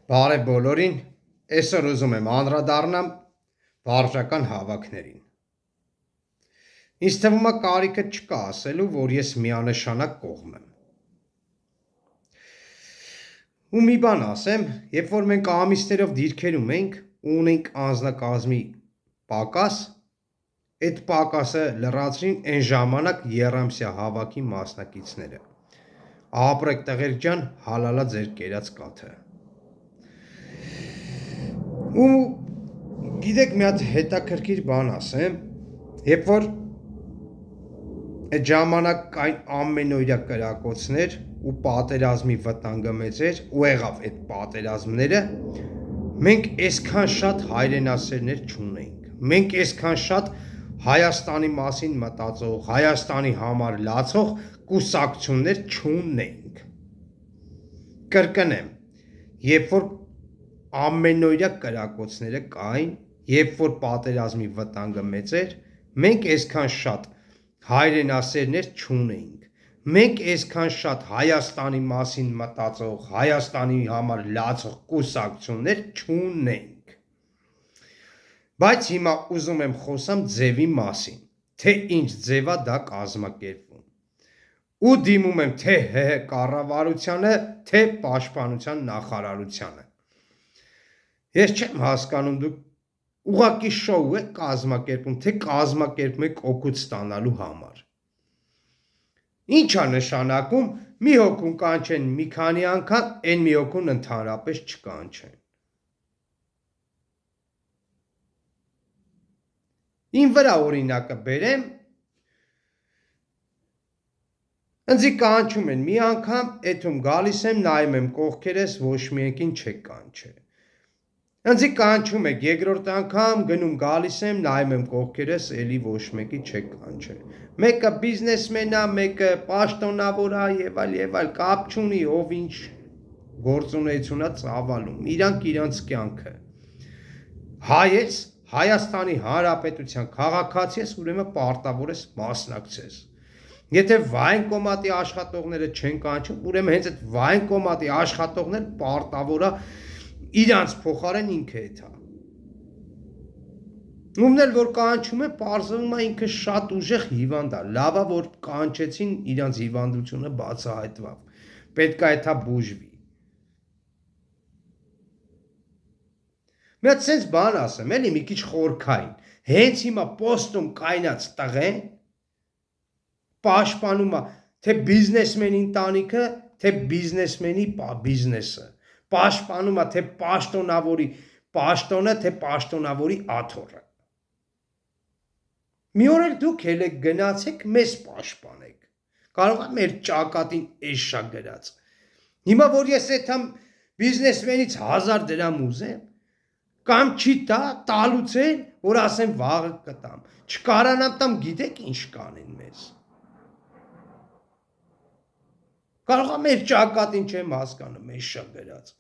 Բարև բոլորին, այսօր ուզում եմ անդրադառնամ վարժական հավաքներին։ Ինձ թվում է կարիքը չկա ասելու, որ ես միանշանակ կողմ եմ։ Ու մի բան ասեմ, երբ որ մենք ամիսներով դիրքերում ենք ու ունենք անձնակազմի պակաս, այդ պակասը լրացրին այն ժամանակ եռամսյա հավաքի մասնակիցները։ Ապրեք տղեր ջան, հալալա ձեր կերած կաթը։ Ու գիտեք մի հատ հետաքրքիր բան ասեմ, երբ որ այդ ժամանակ կային ամենօրյա կրակոցներ ու պատերազմի վտանգը մեծ էր ու եղավ այդ պատերազմները, մենք այսքան շատ հայրենասերներ չունեինք, մենք այսքան շատ Հայաստանի մասին մտածող, Հայաստանի համար լացող կուսակցություններ չունեինք։ Կրկնեմ, երբ որ ամենօրյա կրակոցները կային, երբ որ պատերազմի վտանգը մեծ էր, մենք այսքան շատ հայրենասերներ չունեինք, մենք այսքան շատ Հայաստանի մասին մտածող, Հայաստանի համար լացող կուսակցություններ չունեինք։ Բայց հիմա ուզում եմ խոսամ ձևի մասին, թե ինչ ձևա դա կազմակերպվում։ Ու դիմում եմ թե ՀՀ կառավարությանը, թե պաշտպանության նախարարությանը։ Ես չեմ հասկանում դուք ուղղակի շոու եք կազմակերպում, թե կազմակերպում եք օգուտ ստանալու համար։ Ինչ է նշանակում մի հոգուն կանչեն մի քանի անգամ, այն մի հոգուն ընդհանրապես չկանչեն։ Ին վրա օրինակը բերեմ, ընձի կանչում են մի անգամ, էթում գալիս եմ, նայում եմ կողքերս, ոչ միեկին չեք կանչել։ Ընձի կանչում եք երկրորդ անգամ, գնում գալիս եմ, նայում եմ կողքերս, էլի ոչ մեկի չեք կանչել։ Մեկը բիզնեսմեն է, մեկը պաշտոնավոր է եւ այլ, կապ չունի, ով ինչ գործունեություն է ծավալում, իրանք իրանց կյանքը։ Հայ ես, Հայաստանի Հանրապետության քաղաքացի ես, ուրեմն պարտավոր ես մասնակցես։ Եթե վայնկոմատի աշխատողները չեն կանչում, ուրեմն հենց այդ վայնկոմատի աշխատողները պարտավոր է իրանց փոխարեն ինքը էթա։ Ումն էլ որ կանչում է, պարզվում է ինքը շատ ուժեղ հիվանդ է, լավ է որ կանչեցին, իրանց հիվանդությունը բացահայտվավ։ Պետք է էթա բուժվի։ Մի հատ sense բան ասեմ, էլի մի քիչ խորքային։ Հենց հիմա պոստում կայնած տղեն պաշտպանում է թե բիզնեսմենի ընտանիքը, թե բիզնեսմենի բիզնեսը։ Պաշտպանում է թե պաշտոնավորի պաշտոնը, թե պաշտոնավորի աթոռը։ Մի օր էլ դուք ելեք գնացեք, մեզ պաշտպանեք։ Կարող է մեր ճակատին էշա գրած։ Հիմա որ ես այդ բիզնեսմենից 1000 դրամ ուզեմ, կամ չի տալուց են, որ ասեմ վաղը կտամ, չկարանամ տամ, գիտեք ինչ կանեն մեզ։ Կարող է մեր ճակատին չեմ հասկանում, էշա գրած։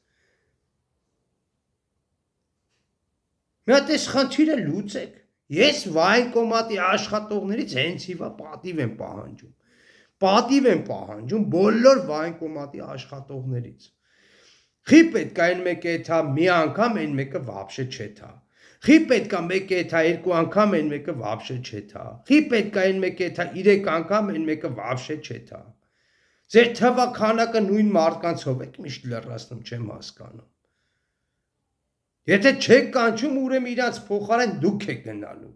Մի հատ այս խնդիրը լուծեք։ Ես վայնկոմատի աշխատողներից հենց հիմա պատիվ եմ պահանջում։ Պատիվ եմ պահանջում բոլոր վայնկոմատի աշխատողներից։ Խի պետք է այն մեկը էթա մի անգամ, այն մեկը վաբշե չեթա։ Խի պետք է մեկը էթա երկու անգամ, այն մեկը վաբշե չեթա։ Խի պետք է այն մեկը էթա 3 անգամ, այն մեկը վաբշե չեթա։ Ձեր թվականակը նույն մարդկանցով եք միշտ լրացնում, չեմ հասկանում։ Եթե չեք կանչում, ուրեմն իրանց փոխարեն դուք եք գնալու։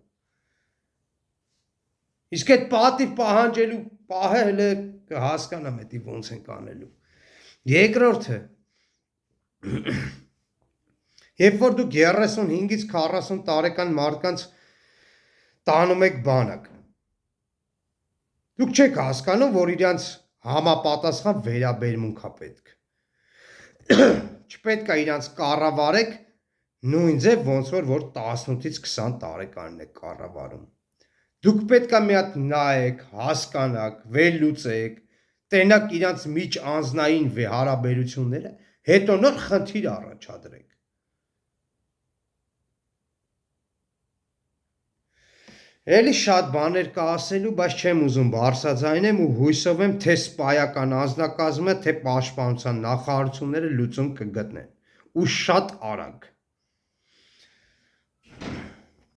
Իսկ այդ պատիվ պահանջելու պահը հələ կհասկանամ, էդի ոնց են կանելու։ Երկրորդը երբ որ դուք 35-ից 40 տարեկան մարդկանց տանում եք բանակ, դուք չեք հասկանում, որ իրանց համապատասխան վերաբերմունք է պետք։ Չպետք է իրանց կառավարեք նույն ձև, ոնց որ 18-ից 20 տարեկանն եք կառավարում։ Դուք պետք է մի հատ նայեք, հասկանաք, վերլուծեք, տենակ իրանց միջանձնային հարաբերությունները, հետո նոր խնդիր առաջադրեք։ Էլի շատ բաներ կա ասելու, բայց չեմ ուզում բարձրաձայնեմ ու հույսով եմ, թե սպայական անձնակազմը, թե պաշտպանության նախարարությունները լուծում կգտնեն։ ու շատ արագ։